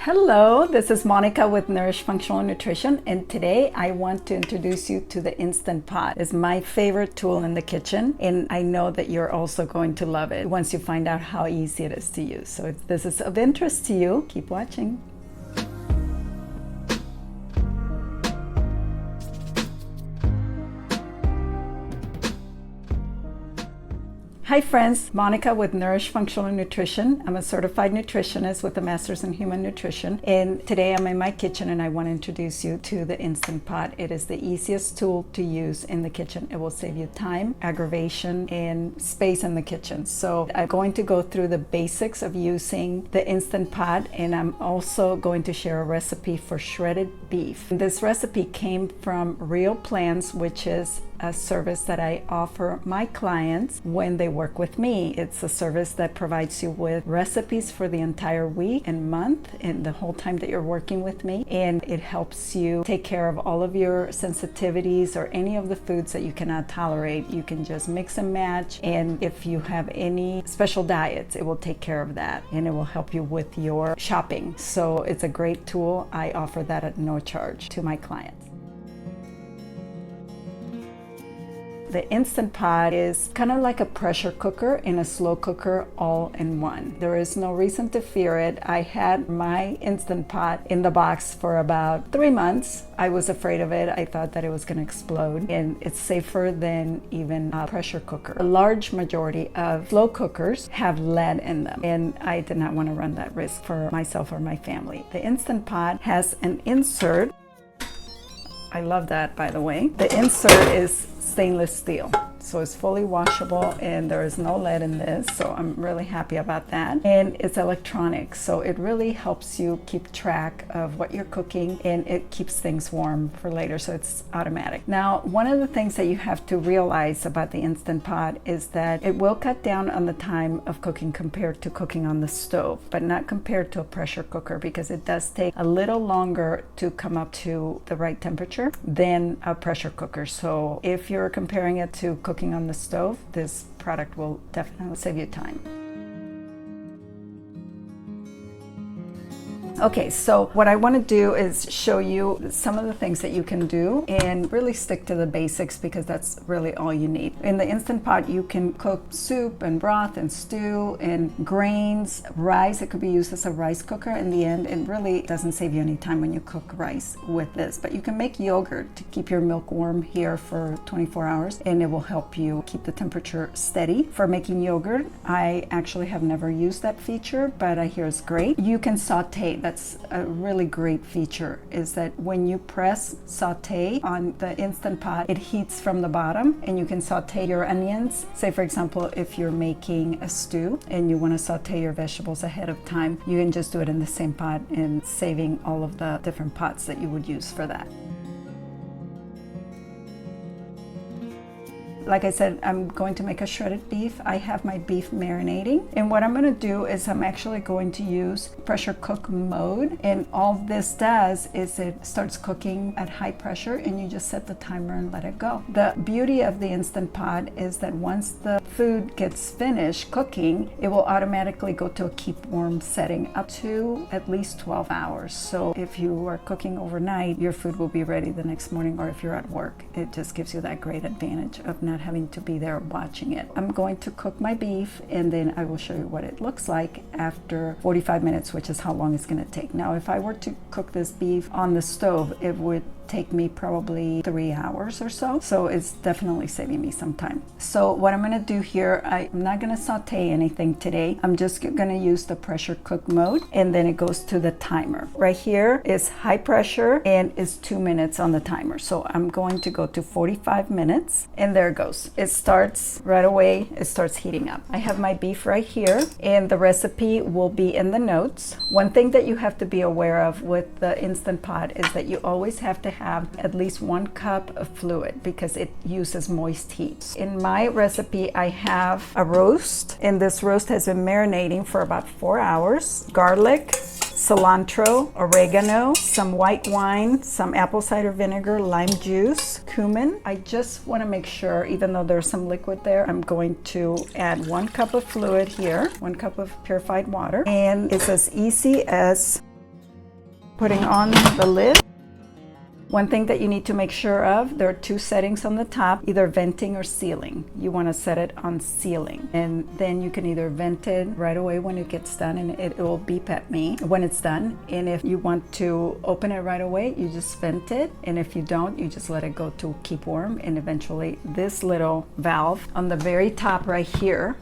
Hello, this is Monica with Nourish Functional Nutrition, and today I want to introduce you to the Instant Pot. It's my favorite tool in the kitchen, and I know that you're also going to love it once you find out how easy it is to use. So if this is of interest to you, keep watching. Hi friends, Monica with Nourish Functional Nutrition. I'm a certified nutritionist with a master's in human nutrition, and today I'm in my kitchen and I want to introduce you to the Instant Pot. It is the easiest tool to use in the kitchen. It will save you time, aggravation, and space in the kitchen. So I'm going to go through the basics of using the Instant Pot, and I'm also going to share a recipe for shredded beef. This recipe came from Real Plans, which is a service that I offer my clients when they work with me. It's a service that provides you with recipes for the entire week and month and the whole time that you're working with me, and it helps you take care of all of your sensitivities or any of the foods that you cannot tolerate. You can just mix and match, and if you have any special diets, it will take care of that and it will help you with your shopping. So it's a great tool. I offer that at no charge to my clients. The Instant Pot is kind of like a pressure cooker and a slow cooker all in one. There is no reason to fear it. I had my Instant Pot in the box for about 3 months. I was afraid of it. I thought that it was going to explode, and it's safer than even a pressure cooker. A large majority of slow cookers have lead in them, and I did not want to run that risk for myself or my family. The Instant Pot has an insert. I love that, by the way. The insert is stainless steel, so it's fully washable and there is no lead in this, so I'm really happy about that. And it's electronic, so it really helps you keep track of what you're cooking, and it keeps things warm for later, so it's automatic. Now, one of the things that you have to realize about the Instant Pot is that it will cut down on the time of cooking compared to cooking on the stove, but not compared to a pressure cooker, because it does take a little longer to come up to the right temperature than a pressure cooker. So if you're comparing it to cooking on the stove, this product will definitely save you time. Okay, so what I want to do is show you some of the things that you can do and really stick to the basics, because that's really all you need. In the Instant Pot, you can cook soup and broth and stew and grains, rice. It could be used as a rice cooker. In the end, it really doesn't save you any time when you cook rice with this, but you can make yogurt to keep your milk warm here for 24 hours, and it will help you keep the temperature steady. For making yogurt, I actually have never used that feature, but I hear it's great. You can saute. That's a really great feature, is that when you press saute on the Instant Pot, it heats from the bottom, and you can saute your onions. Say, for example, if you're making a stew and you want to saute your vegetables ahead of time, you can just do it in the same pot, and saving all of the different pots that you would use for that. Like I said, I'm going to make a shredded beef. I have my beef marinating, and what I'm going to do is I'm actually going to use pressure cook mode, and all this does is it starts cooking at high pressure, and you just set the timer and let it go. The beauty of the Instant Pot is that once the food gets finished cooking, it will automatically go to a keep warm setting up to at least 12 hours. So if you are cooking overnight, your food will be ready the next morning, or if you're at work, it just gives you that great advantage of not having to be there watching it. I'm going to cook my beef, and then I will show you what it looks like after 45 minutes, which is how long it's going to take. Now, if I were to cook this beef on the stove, it would take me probably 3 hours or so. So it's definitely saving me some time. So what I'm going to do here, I'm not going to saute anything today. I'm just going to use the pressure cook mode, and then it goes to the timer. Right here is high pressure, and it's 2 minutes on the timer. So I'm going to go to 45 minutes, and there it goes. It starts right away. It starts heating up. I have my beef right here, and the recipe will be in the notes. One thing that you have to be aware of with the Instant Pot is that you always have to have at least 1 cup of fluid, because it uses moist heat. In my recipe, I have a roast, and this roast has been marinating for about 4 hours. Garlic, cilantro, oregano, some white wine, some apple cider vinegar, lime juice, cumin. I just want to make sure, even though there's some liquid there, I'm going to add 1 cup of fluid here, 1 cup of purified water, and it's as easy as putting on the lid. One thing that you need to make sure of, there are two settings on the top, either venting or sealing. You want to set it on sealing, and then you can either vent it right away when it gets done, and it will beep at me when it's done. And if you want to open it right away, you just vent it, and if you don't, you just let it go to keep warm. And eventually this little valve on the very top right here,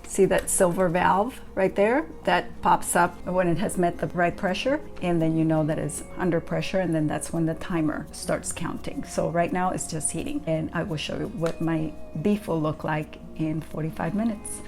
see that silver valve right there? That pops up when it has met the right pressure, and then you know that it's under pressure, and then that's when the timer starts counting. So right now it's just heating, and I will show you what my beef will look like in 45 minutes.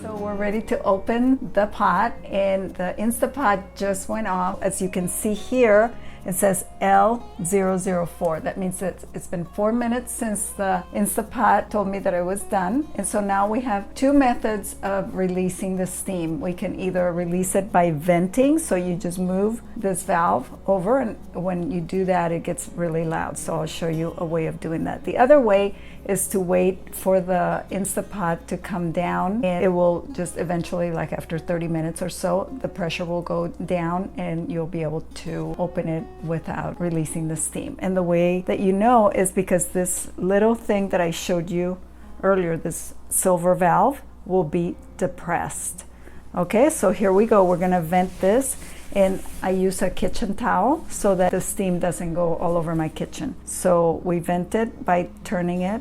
So we're ready to open the pot, and the Instapot just went off. As you can see here, it says L004. That means that it's been 4 minutes since the Instapot told me that it was done. And so now we have two methods of releasing the steam. We can either release it by venting, so you just move this valve over, and when you do that, it gets really loud. So I'll show you a way of doing that. The other way is to wait for the Instapot to come down, and it will just eventually, like after 30 minutes or so, the pressure will go down and you'll be able to open it without releasing the steam. And the way that you know is because this little thing that I showed you earlier, this silver valve, will be depressed. Okay, so here we go. We're gonna vent this, and I use a kitchen towel so that the steam doesn't go all over my kitchen. So we vent it by turning it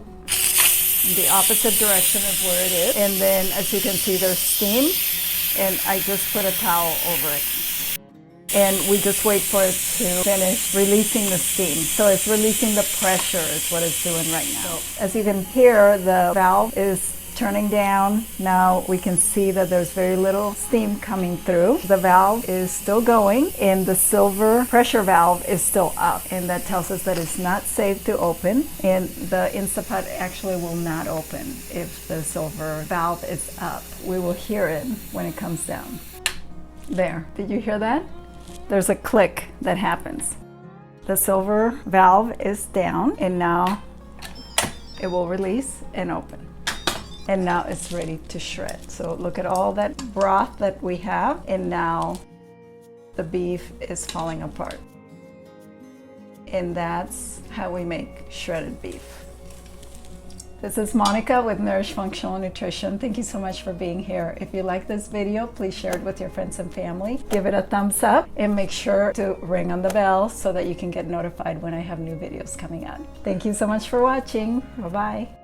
in the opposite direction of where it is. And then as you can see, there's steam, and I just put a towel over it. And we just wait for it to finish releasing the steam. So it's releasing the pressure is what it's doing right now. So as you can hear, the valve is turning down. Now we can see that there's very little steam coming through. The valve is still going, and the silver pressure valve is still up, and that tells us that it's not safe to open, and the Instapot actually will not open if the silver valve is up. We will hear it when it comes down. There, did you hear that? There's a click that happens. The silver valve is down, and now it will release and open. And now it's ready to shred. So look at all that broth that we have, and now the beef is falling apart. And that's how we make shredded beef. This is Monica with Nourish Functional Nutrition. Thank you so much for being here. If you like this video, please share it with your friends and family. Give it a thumbs up, and make sure to ring on the bell so that you can get notified when I have new videos coming out. Thank you so much for watching. Bye-bye.